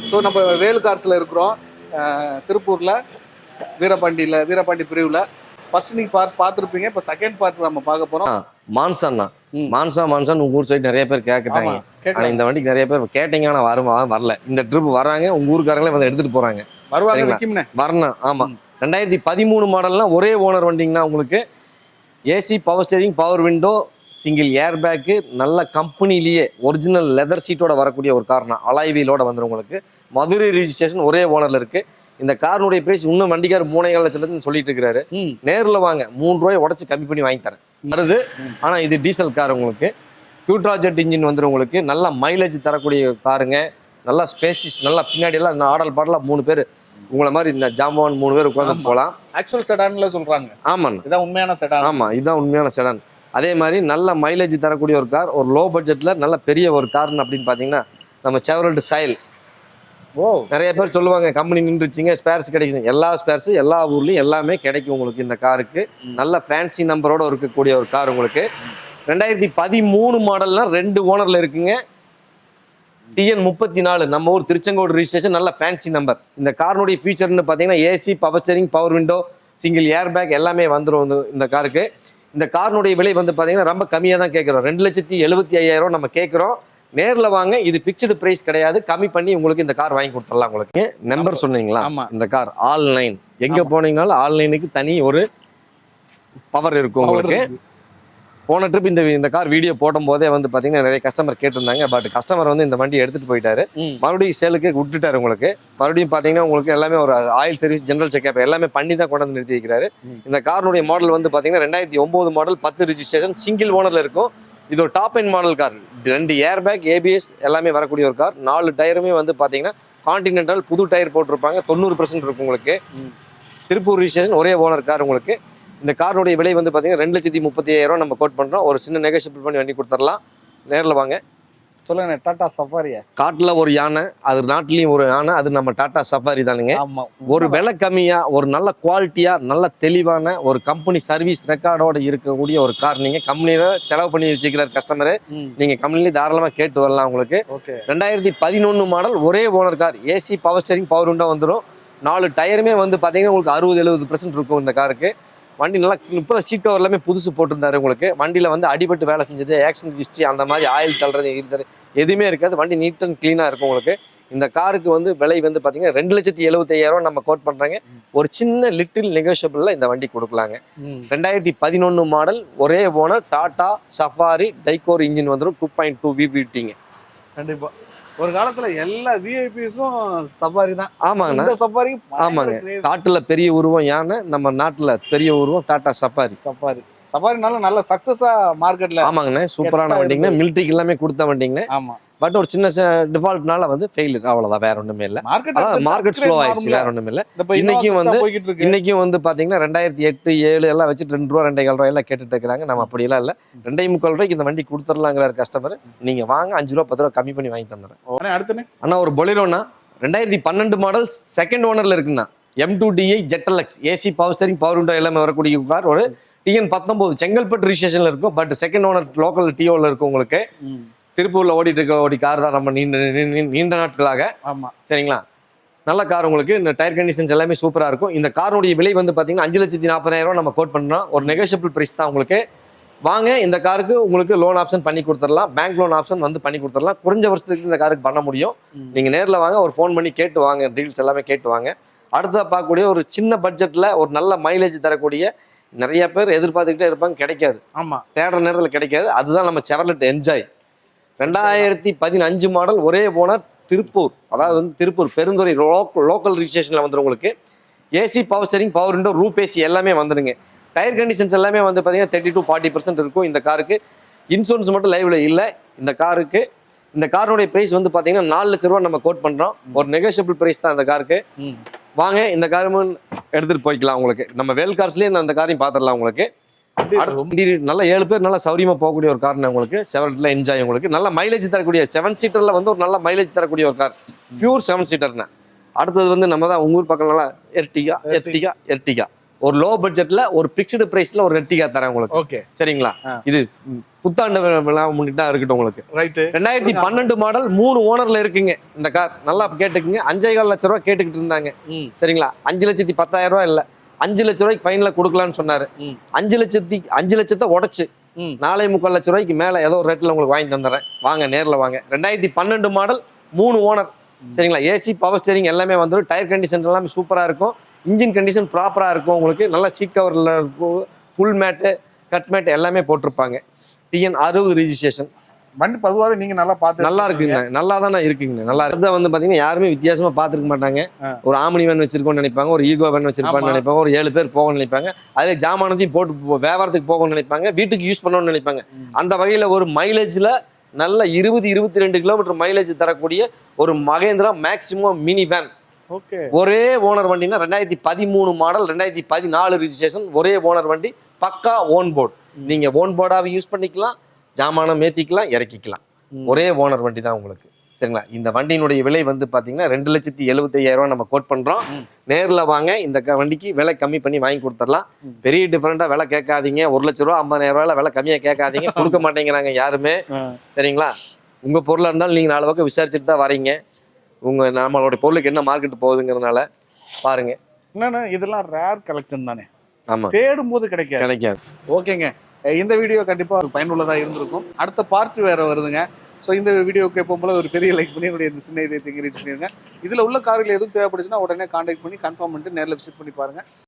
So நம்ம வேலு கார்ஸில் இருக்கிறோம், திருப்பூரில், வீரபாண்டி பிரிவில். ஃபர்ஸ்ட் நீங்கள் பார்த்துருப்பீங்க. இப்போ செகண்ட் பார்ட் நம்ம பார்க்க போகிறோம். மான்சான் உங்கள் ஊர் சைடு நிறைய பேர் கேட்குறாங்க. ஆனால் இந்த வண்டிக்கு நிறைய பேர் கேட்டீங்க, ஆனால் வரல. இந்த ட்ரிப் வராங்க, உங்கள் ஊருக்காரங்களே வந்து எடுத்துகிட்டு போகிறாங்க. வரணும். ஆமாம், 2013 மாடல்னா ஒரே ஓனர் வண்டிங்கன்னா உங்களுக்கு AC, power steering, power window, single air bag, நல்ல கம்பெனிலேயே ஒரிஜினல் லெதர் சீட்டோட வரக்கூடிய ஒரு கார்னா அலாய் வீலோட வந்துடும் உங்களுக்கு. மதுரை ரிஜிஸ்ட்ரேஷன், ஒரே ஓனர்ல இருக்கு. இந்த காரனுடைய பிரைஸ் இன்னும் வண்டிக்கார் 3.5 லட்சம் சொல்லிட்டு இருக்காரு. நேரில் வாங்க, 3 ரூபாய் உடச்சு கம்மி பண்ணி வாங்கி தரேன் வருது. ஆனால் இது டீசல் கார் உங்களுக்கு. க்யூட்ராஜெட் இன்ஜின் வந்துடும் உங்களுக்கு. நல்ல மைலேஜ் தரக்கூடிய காருங்க. நல்லா ஸ்பேசிஸ், நல்லா பின்னாடி எல்லாம் ஆடல் பாடலாம் 3 பேர் உங்களை மாதிரி இந்த ஜாம்பவான் 3 பேர் உட்காந்து போகலாம். ஆக்சுவல் செடான்ல சொல்றாங்க. ஆமாம், இதான் உண்மையான செடான். ஆமாம், இதுதான் உண்மையான செடான். அதே மாதிரி நல்ல மைலேஜ் தரக்கூடிய ஒரு கார், ஒரு லோ பட்ஜெட்ல நல்ல பெரிய ஒரு கார்னு அப்படின்னு பார்த்தீங்கன்னா நம்ம செவரல்ட் சைல். நிறைய பேர் சொல்லுவாங்க கம்பெனி நின்றுச்சிங்க, ஸ்பேர்ஸ் கிடைக்குது. எல்லா ஸ்பேர்ஸும் எல்லா ஊர்லேயும் எல்லாமே கிடைக்கும் உங்களுக்கு. இந்த காருக்கு நல்ல ஃபேன்சி நம்பரோட இருக்கக்கூடிய ஒரு கார் உங்களுக்கு. 2013 மாடல்னா 2 ஓனர்ல இருக்குங்க. TN 34 நம்ம ஊர் திருச்செங்கோடு ரிஜிஸ்ட்ரேஷன், நல்ல ஃபேன்சி நம்பர். இந்த காரினுடைய ஃபீச்சர்னு பார்த்தீங்கன்னா AC, power steering, power window, single air bag எல்லாமே வந்துடும் இந்த காருக்கு. இந்த காரினுடைய விலை வந்து பார்த்தீங்கன்னா ரொம்ப கம்மியாக தான் கேட்குறோம். 2,75,000 நம்ம கேட்குறோம். நேரில் வாங்க, இது ஃபிக்ஸ்டு ப்ரைஸ் கிடையாது. கம்மி பண்ணி உங்களுக்கு இந்த கார் வாங்கி கொடுத்துடலாம். உங்களுக்கு நம்பர் சொன்னீங்களா? இந்த கார் ஆன்லைன் எங்கே போனீங்கனாலும் ஆன்லைனுக்கு தனி ஒரு பவர் இருக்கும் உங்களுக்கு. போன ட்ரிப் இந்த கார் வீடியோ போடும் போதே வந்து பார்த்தீங்கன்னா நிறைய கஸ்டமர் கேட்டிருந்தாங்க. பட் கஸ்டமர் வந்து இந்த வண்டி எடுத்துகிட்டு போயிட்டாரு. மறுபடியும் சேலுக்கு விட்டுட்டாரு உங்களுக்கு. மறுபடியும் பார்த்தீங்கன்னா உங்களுக்கு எல்லாமே ஒரு ஆயில் சர்வீஸ், ஜென்ரல் செக்அப் எல்லாமே பண்ணி தான் கொண்டு வந்து நிறுத்தி வைக்கிறாரு. இந்த காருடைய மாடல் வந்து பார்த்தீங்கன்னா 2009 மாடல், 10 ரிஜிஸ்ட்ரேஷன், சிங்கிள் ஓனரில் இருக்கும். இது ஒரு top end model car. 2 air bag, ABS எல்லாமே வரக்கூடிய ஒரு கார். 4 டயருமே வந்து பார்த்தீங்கன்னா கான்டினென்டல் புது டயர் போட்டிருப்பாங்க. 90% இருக்கும் உங்களுக்கு. திருப்பூர் ரிஜிஸ்ட்ரேஷன், ஒரே ஓனர் கார் உங்களுக்கு. இந்த காரோடைய விலை வந்து பார்த்தீங்கன்னா 2,35,000 நம்ம கோட் பண்ணுறோம். ஒரு சின்ன நெகோஷியபிள் பண்ணி வண்டி கொடுத்துடலாம். நேரில் வாங்க. சொல்லுங்க. டாடா சஃபாரியா? காட்டில் ஒரு யானை, அது நாட்டிலையும் ஒரு யானை, அது நம்ம டாடா சஃபாரி தானுங்க. ஒரு விலை கம்மியாக, ஒரு நல்ல குவாலிட்டியாக, நல்ல தெளிவான ஒரு கம்பெனி சர்வீஸ் ரெக்கார்டோட இருக்கக்கூடிய ஒரு கார். நீங்கள் கம்பெனியில் செலவு பண்ணி வச்சுக்கிறார் கஸ்டமரு, நீங்கள் கம்பெனிலேயே தாராளமாக கேட்டு வரலாம் உங்களுக்கு. 2011 மாடல், ஒரே owner car. AC, power steering, power window வந்துடும். 4 டயருமே வந்து பார்த்தீங்கன்னா உங்களுக்கு 60-70% இருக்கும் இந்த காருக்கு. வண்டி நல்லா 30 சீட் கவர் எல்லாமே புதுசு போட்டிருந்தாரு உங்களுக்கு. வண்டியில் வந்து அடிபட்டு வேலை செஞ்சது, ஆக்சிடென்ட் ஹிஸ்ட்ரி அந்த மாதிரி ஆயில் தள்ளுறது இருக்கிறது எதுவுமே இருக்காது. வண்டி நீட் அண்ட் க்ளீனாக இருக்கும் உங்களுக்கு. இந்த காருக்கு வந்து விலை வந்து பார்த்தீங்கன்னா 2,75,000 நம்ம கோட் பண்ணுறாங்க. ஒரு சின்ன லிட்டில் நெகோஷியபிளில் இந்த வண்டி கொடுக்கலாங்க. 2011 மாடல், ஒரே owner, Tata safari, Tigor engine வந்துடும். 2.2 VVTங்க. கண்டிப்பாக ஒரு காலத்துல எல்லா விஐபிஸும் சஃபாரி தான். ஆமாங்கண்ணா, சஃபாரி. ஆமாங்க. காட்டுல பெரிய உருவம் யானை, நம்ம நாட்டுல பெரிய உருவம் டாடா சஃபாரினால நல்ல சக்சஸா மார்க்கெட்ல. ஆமாங்கண்ணே, சூப்பரான வண்டிங்கண்ணே. மிலிட்டரிக்கு எல்லாமே கொடுத்த வண்டிங்கண்ணே. ஆமா. பட் ஒரு சின்ன டிஃபால்ட்னால வந்து ஃபெயிலியர், அவ்வளவுதான், வேற ஒண்ணுமே இல்லை. மார்க்கெட் ஸ்லோ ஆயிடுச்சு, வேற ஒண்ணுமே இல்லை. இன்னைக்கும் வந்து பாத்தீங்கன்னா 2008, 7 எல்லாம் வச்சுட்டு 2 ரூபா 2.25 ரூபாய் எல்லாம் கேட்டுட்டு இருக்கிறாங்க. நம்ம அப்படி எல்லாம் இல்லை. 2.25 ரூபாய்க்கு இந்த வண்டி கொடுத்துடலாங்கிறாரு கஸ்டமர். நீங்க வாங்க, 5 ரூபா 10 ரூபா கம்மி பண்ணி வாங்கி தந்துடுறேன். அடுத்து அண்ணா ஒரு பொலிரோனா 2012 மாடல், செகண்ட் ஓனர்ல இருக்குண்ணா. M2DI ஜெட்டலக்ஸ், AC, power steering, power window எல்லாமே வரக்கூடிய கார். ஒரு TN 19 செங்கல்பட்டு ரிஜிஸ்ட்ரேஷன்ல இருக்கும். பட் செகண்ட் ஓனர் லோக்கல் TOல இருக்கும் உங்களுக்கு. திருப்பூர்ல ஓடிட்டு இருக்க கார் தான் நம்ம நீண்ட நாட்களாக. சரிங்களா, நல்ல கார் உங்களுக்கு. இந்த டயர் கண்டிஷன்ஸ் எல்லாமே சூப்பரா இருக்கும். இந்த காரோடைய விலை வந்து பாத்தீங்கன்னா 5,40,000 நம்ம கோட் பண்றோம். ஒரு நெகோஷியபிள் பிரைஸ் தான் உங்களுக்கு. வாங்க, இந்த காருக்கு உங்களுக்கு லோன் ஆப்ஷன் பண்ணி கொடுத்துடலாம். பேங்க் லோன் ஆப்ஷன் வந்து பண்ணி கொடுத்துடலாம். குறைஞ்ச வருஷத்துக்கு இந்த காருக்கு பண்ண முடியும். நீங்க நேரில் வாங்க, ஒரு ஃபோன் பண்ணி கேட்டு வாங்க, டீல்ஸ் எல்லாமே கேட்டு வாங்க. அடுத்ததாக பார்க்கக்கூடிய ஒரு சின்ன பட்ஜெட்ல ஒரு நல்ல மைலேஜ் தரக்கூடிய, நிறைய பேர் எதிர்பார்த்துக்கிட்டே இருப்பாங்க, கிடைக்காது. தேடுற நேரத்தில் கிடைக்காது. அதுதான் நம்ம செவர்லெட் என்ஜாய். 2015 மாடல், ஒரே ஓனர், திருப்பூர். அதாவது வந்து திருப்பூர் பெருந்துறை லோக்கல் ரிஜிஸ்ட்ரேஷன்ல வந்துடும் உங்களுக்கு. AC, power steering, power window, Roop AC எல்லாமே வந்துடுங்க. டயர் கண்டிஷன்ஸ் எல்லாமே வந்து பார்த்தீங்கன்னா 30-40% இருக்கும் இந்த காருக்கு. இன்சூரன்ஸ் மட்டும் லைவ்ல இல்லை இந்த காருக்கு. இந்த காரோடைய பிரைஸ் வந்து பார்த்தீங்கன்னா 4 லட்ச ரூபா நம்ம கோட் பண்றோம். ஒரு நெகோஷியபிள் பிரைஸ் தான் இந்த காருக்கு. வாங்க, இந்த காரும் எடுத்துட்டு போய்க்கலாம் உங்களுக்கு. நம்ம வேல் கார்ஸ்லயே அந்த காரையும் பார்த்துடலாம் உங்களுக்கு. நல்ல 7 பேர் நல்லா சௌரியமா போகக்கூடிய ஒரு கார் உங்களுக்கு. செவர்லெட்ல என்ஜாய் உங்களுக்கு. நல்ல மைலேஜ் தரக்கூடிய 7 சீட்டர்ல வந்து ஒரு நல்ல மைலேஜ் தரக்கூடிய ஒரு கார். பியூர் 7 சீட்டர்னா. அடுத்தது வந்து நம்ம தான் உங்க ஊர் பக்கம் நல்லா எர்டிகா ஒரு லோ பட்ஜெட்ல ஒரு பிக்ஸ்டு பிரைஸ்ல ஒரு எர்டிகா தரேன் உங்களுக்கு. சரிங்களா, இது புத்தாண்டு விழா முன்னிட்டு தான் இருக்கட்டும் உங்களுக்கு. ரைட்டு. 2012 மாடல் 3 ஓனர்ல இருக்குங்க இந்த கார். நல்லா கேட்டுக்குங்க. 5,15 லட்ச ரூபா கேட்டுக்கிட்டு இருந்தாங்க. சரிங்களா? 5,10,000 இல்ல, 5 லட்ச ரூபாய்க்கு ஃபைனலா கொடுக்கலாம்னு சொன்னாரு. 5 லட்சத்தை உடைச்சு 4,45 லட்ச ரூபாய்க்கு மேல ஏதோ ஒரு ரேட்ல உங்களுக்கு வாங்கி தந்துடுறேன். வாங்க நேர்ல வாங்க. 2012 மாடல் 3 ஓனர். சரிங்களா? ஏசி பவர் ஸ்டீரிங் எல்லாமே வந்துடும். டயர் கண்டிஷன் எல்லாமே சூப்பரா இருக்கும். இன்ஜின் கண்டிஷன் ப்ராப்பரா இருக்கும் உங்களுக்கு. நல்லா சீட் கவர்ல இருக்கும். ஃபுல் மேட்டு கட் மேட் எல்லாமே போட்டிருப்பாங்க. TN 60 registration. வண்டி பொதுவாகவே நீங்க நல்லா பார்த்து நல்லா இருக்குங்க. நல்லா தானே இருக்குங்க. நல்லா இருந்தா வந்து பாத்தீங்கன்னா யாருமே வித்தியாசமா பாத்துருக்க மாட்டாங்க. ஒரு ஆமினி வேன் வச்சிருக்கோம்னு நினைப்பாங்க, ஒரு ஈகோ வேன் வச்சிருப்பான்னு நினைப்பாங்க, ஒரு 7 பேர் போகணும்னு நினைப்பாங்க, அதே ஜாமானத்தையும் போட்டு வியாபாரத்துக்கு போகணும்னு நினைப்பாங்க, வீட்டுக்கு யூஸ் பண்ணணும்னு நினைப்பாங்க. அந்த வகையில ஒரு மைலேஜ்ல நல்ல 20-22 கிலோமீட்டர் மைலேஜ் தரக்கூடிய ஒரு Mahindra maximum mini van. Okay. ஒரே ஓனர் வண்டினா 2013 மாடல், 2014 ரிஜிஸ்ட்ரேஷன். ஒரே ஓனர் வண்டி, பக்கா ஓன் போர்டு. நீங்க ஓன் போர்டாவை யூஸ் பண்ணிக்கலாம், ஜாமானம் ஏற்றிக்கலாம், இறக்கிக்கலாம். ஒரே ஓனர் வண்டி தான் உங்களுக்கு. சரிங்களா? இந்த வண்டியினுடைய விலை வந்து பார்த்தீங்கன்னா 2,75,000 நம்ம கோட் பண்ணுறோம். நேரில் வாங்க. இந்த வண்டிக்கு விலை கம்மி பண்ணி வாங்கி கொடுத்துடலாம். பெரிய டிஃப்ரெண்ட்டாக விலை கேட்காதீங்க. 1 லட்ச ரூபா 50,000 விலை கம்மியாக கேட்காதீங்க. கொடுக்க மாட்டேங்கிறாங்க யாருமே. சரிங்களா? உங்கள் பொருளாக இருந்தாலும் நீங்கள் 4 பக்கம் விசாரிச்சுட்டு தான் வரீங்க. நம்மளோட பொருளுக்கு என்ன மார்க்கெட் போகுதுங்கிறதுனால பாருங்க. என்னன்னா இதெல்லாம் ரேர் கலெக்ஷன் தானே. ஆமாம், தேடும் போது கிடைக்காது. ஓகேங்க. இந்த வீடியோ கண்டிப்பாக பயனுள்ளதாக இருந்திருக்கும். அடுத்த பார்ட் வேற வருதுங்க. ஸோ இந்த வீடியோக்கு எப்போ போல ஒரு பெரிய லைக் பண்ணி என்னுடைய இந்த சின்ன இதை ரீச் பண்ணிடுங்க. இதில் உள்ள கார்கள் எதுவும் தேவைப்படுச்சுன்னா உடனே கான்டாக்ட் பண்ணி கன்ஃபார்ம் பண்ணிட்டு நேரில் விசிட் பண்ணி பாருங்கள்.